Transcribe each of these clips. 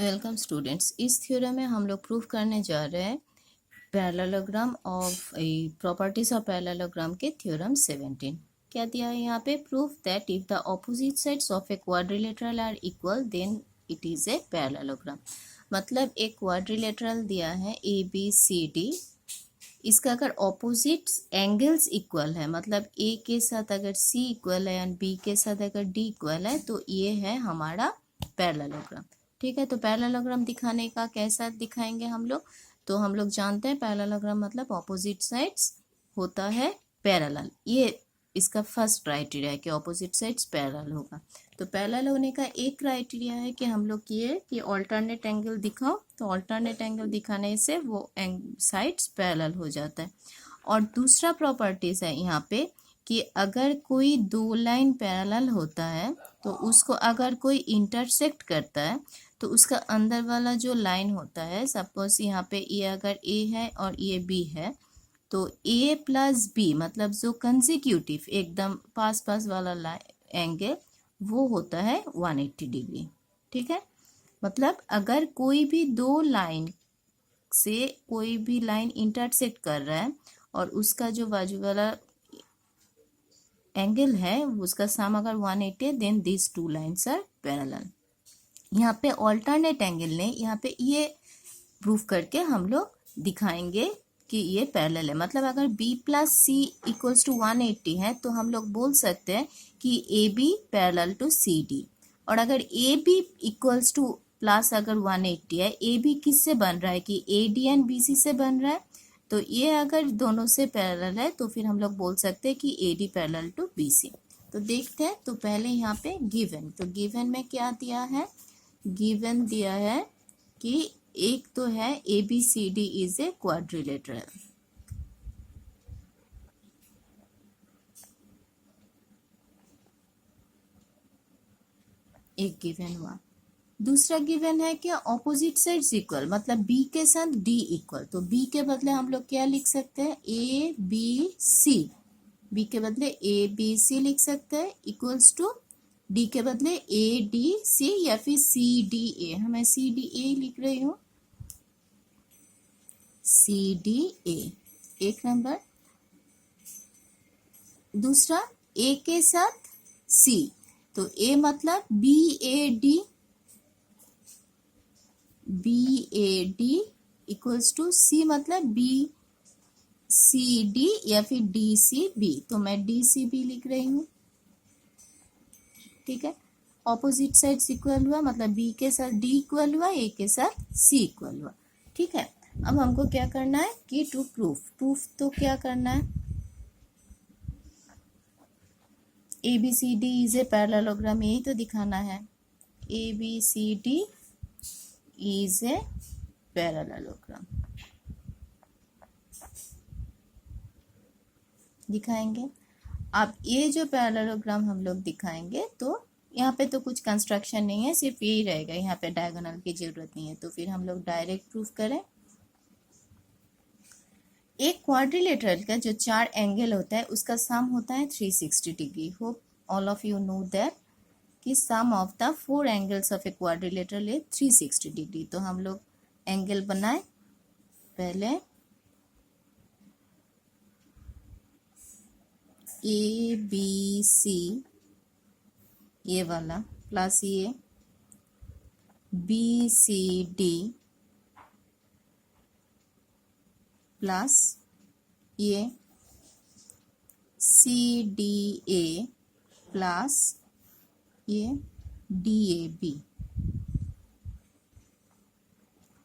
Welcome students. इस theorem में हम लोग प्रूफ करने जा रहे हैं parallelogram of properties of parallelogram के थ्योरम 17। क्या दिया है यहाँ पे? Proof that if the opposite sides of a quadrilateral are equal then it is a parallelogram. मतलब एक क्वाड्रिलेटरल दिया है ए बी सी डी, इसका अगर ऑपोजिट एंगल्स इक्वल है, मतलब ए के साथ अगर सी इक्वल है एंड बी के साथ अगर डी इक्वल है, तो ये है हमारा पैरेललोग्राम। ठीक है, तो पैरेललोग्राम दिखाने का कैसा दिखाएंगे हम लोग? तो हम लोग जानते हैं पैरेललोग्राम मतलब ऑपोजिट साइड्स होता है पैरेलल। ये इसका फर्स्ट क्राइटेरिया है कि ऑपोजिट साइड्स पैरेलल होगा। तो पैरेलल होने का एक क्राइटेरिया है कि हम लोग ये कि ऑल्टरनेट एंगल दिखाओ, तो ऑल्टरनेट एंगल दिखाने से वो साइड्स पैरेलल हो जाता है। और दूसरा प्रॉपर्टीज है यहाँ पे कि अगर कोई दो लाइन पैरेलल होता है तो उसको अगर कोई इंटरसेक्ट करता है तो उसका अंदर वाला जो लाइन होता है, सपोज यहाँ पे ये अगर ए है और ये बी है, तो ए प्लस बी मतलब जो कंसेक्यूटिव एकदम पास पास वाला एंगल वो होता है 180 डिग्री। ठीक है, मतलब अगर कोई भी दो लाइन से कोई भी लाइन इंटरसेक्ट कर रहा है और उसका जो बाजू वाला एंगल है उसका सम अगर 180 है, then this two lines are parallel. यहाँ पे ऑल्टरनेट एंगल ने यहाँ पे ये प्रूफ करके हम लोग दिखाएंगे कि ये पैरेलल है। मतलब अगर b plus C equals to 180 है तो हम लोग बोल सकते हैं कि A B parallel to C D. और अगर A B equals to plus अगर 180 है, ए बी किससे बन रहा है कि A D and B C से बन रहा है, तो ये अगर दोनों से पैरेलल है तो फिर हम लोग बोल सकते हैं कि A D parallel to B C. तो देखते हैं, तो पहले यहाँ पे गिवन, तो गिवन में क्या दिया है? गिवन दिया है कि एक तो है A B C D is a quadrilateral. एक गिवन हुआ। दूसरा गिवन है क्या? ऑपोजिट साइड्स इक्वल, मतलब बी के साथ डी इक्वल। तो बी के बदले हम लोग क्या लिख सकते हैं? ए बी सी। बी के बदले ए बी सी लिख सकते हैं इक्वल्स टू डी के बदले ए डी सी या फिर सी डी ए। मैं सी डी ए लिख रही हूँ, सी डी ए एक नंबर। दूसरा ए के साथ सी, तो ए मतलब B A D, B A D equals to C मतलब बी सी डी या फिर डी सी बी। तो मैं डी सी बी लिख रही हूँ। ठीक है, ऑपोजिट साइड्स इक्वल हुआ, मतलब बी के साथ डी इक्वल हुआ, ए के साथ सी इक्वल हुआ। ठीक है, अब हमको क्या करना है कि टू प्रूफ तो क्या करना है? A B C D is a parallelogram, यही तो दिखाना है। A B C D is a parallelogram दिखाएंगे। अब ये जो पैरेललोग्राम हम लोग दिखाएंगे तो यहाँ पे तो कुछ कंस्ट्रक्शन नहीं है, सिर्फ यही रहेगा, यहाँ पे डायगोनल की जरूरत नहीं है। तो फिर हम लोग डायरेक्ट प्रूफ करें। एक क्वाड्रिलेटरल का जो चार एंगल होता है उसका सम होता है 360 degree. Hope all of you know that कि sum of the four angles of a quadrilateral is 360 degree. तो हम लोग एंगल बनाए, पहले ए बी सी ये वाला प्लस ये बी सी डी प्लस ये सी डी ए प्लस ये डी ए बी।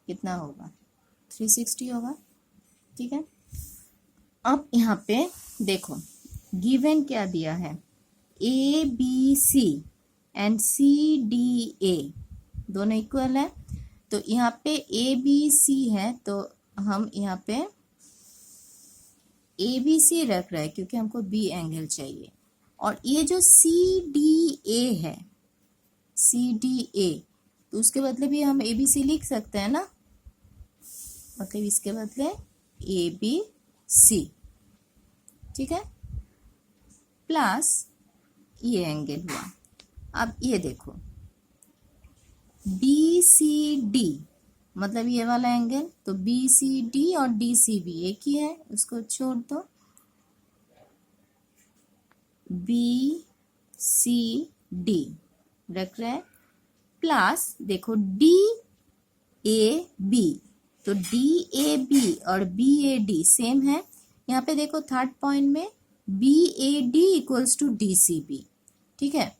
कितना होगा? 360 होगा। ठीक है, अब यहाँ पे देखो गिवन क्या दिया है? A B C and C D A दोनों इक्वल है। तो यहाँ पे ए बी सी है तो हम यहाँ पे ए बी सी रख रहे हैं क्योंकि हमको बी एंगल चाहिए। और ये जो सी डी ए है, सी डी ए, तो उसके बदले भी हम ए बी सी लिख सकते हैं ना, मतलब इसके बदले ए बी सी। ठीक है, प्लस ये एंगल हुआ। अब ये देखो बी सी डी मतलब ये वाला एंगल, तो बी सी डी और डी सी बी एक ही है, उसको छोड़ दो। बी सी डी रख रहे हैं, प्लस देखो डी ए बी, तो डी ए बी और बी ए डी सेम है। यहाँ पे देखो थर्ड पॉइंट में B A D equals to D C B, ठीक है।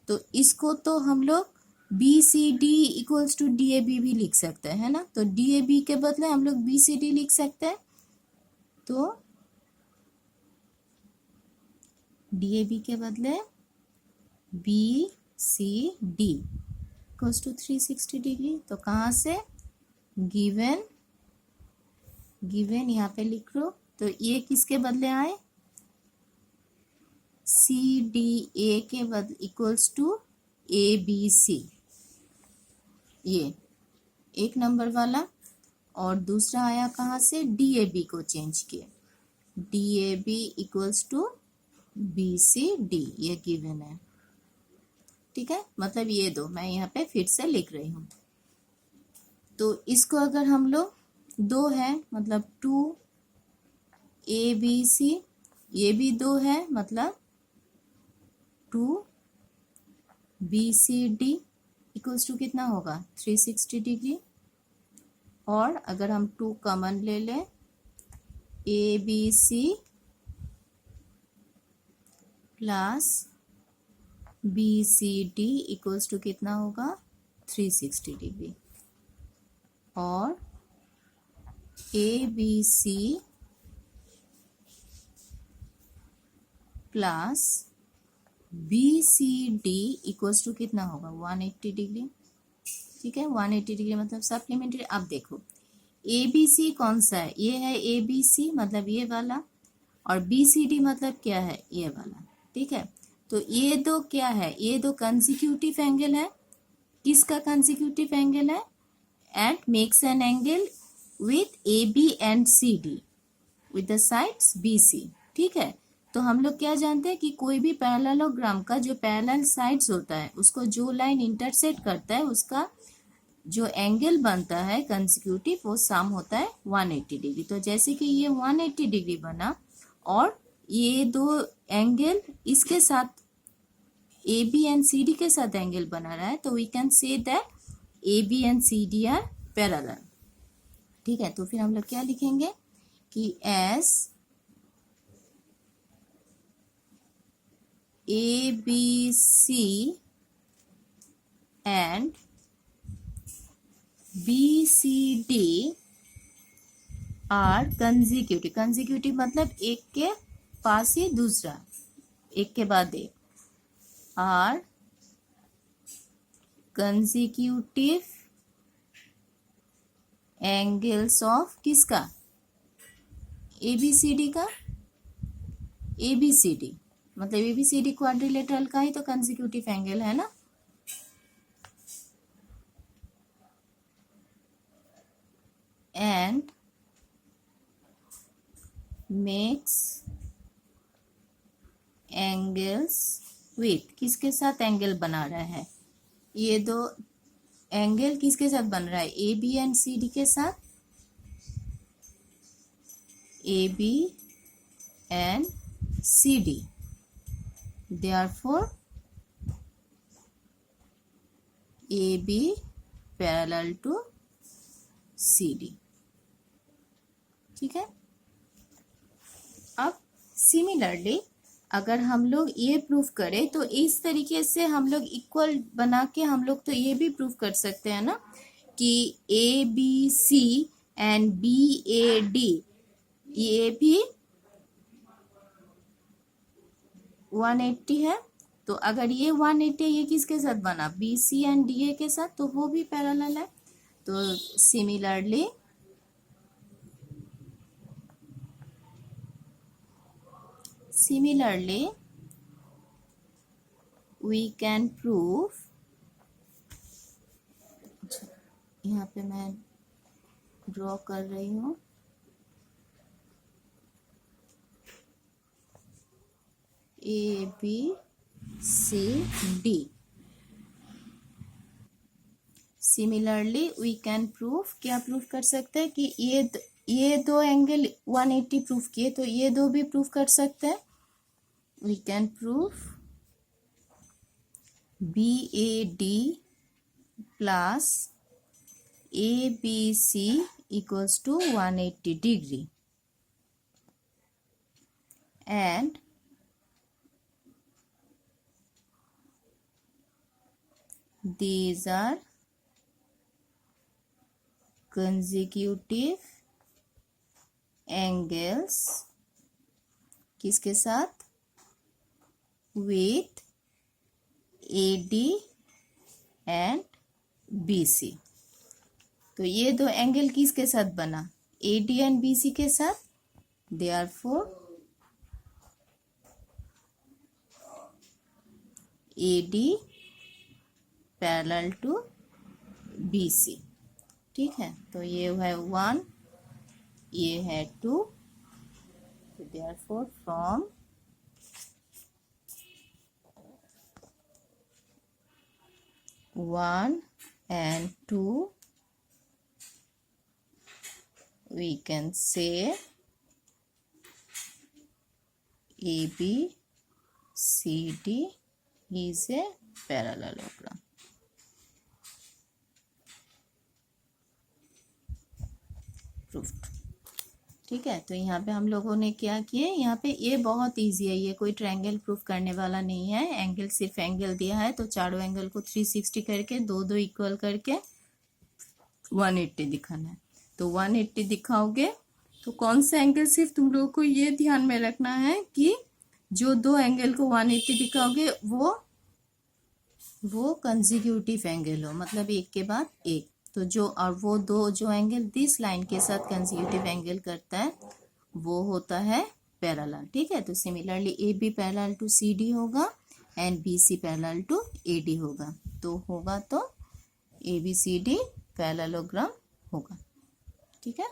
तो इसको तो हम लोग B C D equals to D A B भी लिख सकते हैं, है ना। तो डी ए बी के बदले हम लोग बी सी डी लिख सकते हैं। तो डी ए बी के बदले B C D equals to 360 degree. तो कहाँ से, गिवन यहाँ पे लिख लो। तो ये किसके बदले आए, सी डी ए के बदले equals to A B C, ये एक नंबर वाला। और दूसरा आया कहाँ से, डी ए बी को चेंज किए, D A B equals to B C D, ये गिवन है, ठीक है। मतलब ये दो मैं यहाँ पे फिर से लिख रही हूँ। तो इसको अगर हम लोग दो है मतलब 2 ए बी सी, ये भी दो है मतलब 2 B C D equals to कितना होगा, 360 डिग्री। और अगर हम 2 कॉमन ले लें, A B C plus B C D equals to कितना होगा, 360 डिग्री। और A B C plus B C D equals to कितना होगा, 180 डिग्री, ठीक है। 180 डिग्री मतलब सप्लीमेंट्री। अब देखो ए बी सी कौन सा है, ये है ए बी सी मतलब ये वाला, और बी सी डी मतलब क्या है, ये वाला, ठीक है। तो ये दो क्या है, ये दो कंसेक्यूटिव एंगल है। किसका कंसेक्यूटिव एंगल है, and makes an angle with A B and C D with the sides B C, ठीक है। तो हम लोग क्या जानते हैं कि कोई भी पैरेललोग्राम का जो पैरेलल साइड्स होता है, उसको जो लाइन इंटरसेक्ट करता है उसका जो एंगल बनता है कंसेक्यूटिव, वो सम होता है 180 डिग्री। तो जैसे कि ये 180 डिग्री बना और ये दो एंगल इसके साथ A B and C D के साथ एंगल बना रहा है, तो we can say that A B and C D are parallel, ठीक है। तो फिर हम लोग क्या लिखेंगे कि as A B C and B C D are consecutive. Consecutive मतलब एक के पास ही दूसरा, एक के बाद एक, आर कंसेक्यूटिव एंगल्स ऑफ किसका, ए बी सी डी का, ए बी सी डी मतलब A B C D quadrilateral का ही तो कंसेक्यूटिव एंगल है ना। एंड मेक्स एंगल्स विथ, किसके साथ एंगल बना रहा है, ये दो एंगल किसके साथ बन रहा है, A B and C D के साथ, A B and C D, therefore A B parallel to C D, ठीक है। अब सिमिलरली अगर हम लोग ये प्रूफ करें तो इस तरीके से हम लोग इक्वल बना के हम लोग तो ये भी प्रूफ कर सकते हैं ना कि A B C and B A D ये भी 180 है। तो अगर ये 180 ये किसके साथ बना, B C and D A के साथ, तो वो भी पैरेलल है। तो सिमिलरली we can prove, यहाँ पे मैं ड्रॉ कर रही हूँ, A B C D similarly we can proof, क्या प्रूफ कर सकते हैं कि ये दो एंगल 180 प्रूफ किए तो ये दो भी प्रूफ कर सकते हैं. वी कैन प्रूफ BAD प्लस ABC equals to 180 degree and these are consecutive angles किसके साथ? with AD and BC. तो ये दो एंगल किसके साथ बना? AD एंड BC के साथ. Therefore AD parallel to BC. ठीक है, तो ये है 1, ये है 2. तो therefore from one and 2 we can say ABCD is a parallelogram. Proved. ठीक है, तो यहाँ पे हम लोगों ने क्या किए, यहाँ पे ये बहुत इजी है, ये कोई ट्रायंगल प्रूफ करने वाला नहीं है. एंगल सिर्फ एंगल दिया है, तो चारों एंगल को 360 करके दो इक्वल करके 180 दिखाना है. तो 180 दिखाओगे तो कौन सा एंगल, सिर्फ तुम लोगों को ये ध्यान में रखना है कि जो दो एंगल को 180 दिखाओगे वो कंसेक्यूटिव एंगल हो, मतलब एक के बाद एक. तो वो दो जो एंगल दिस लाइन के साथ कंसेक्यूटिव एंगल करता है वो होता है पैरेलल. ठीक है, तो similarly AB parallel to CD होगा and BC parallel to AD होगा. तो होगा तो ABCD पैरेललोग्राम होगा. ठीक है.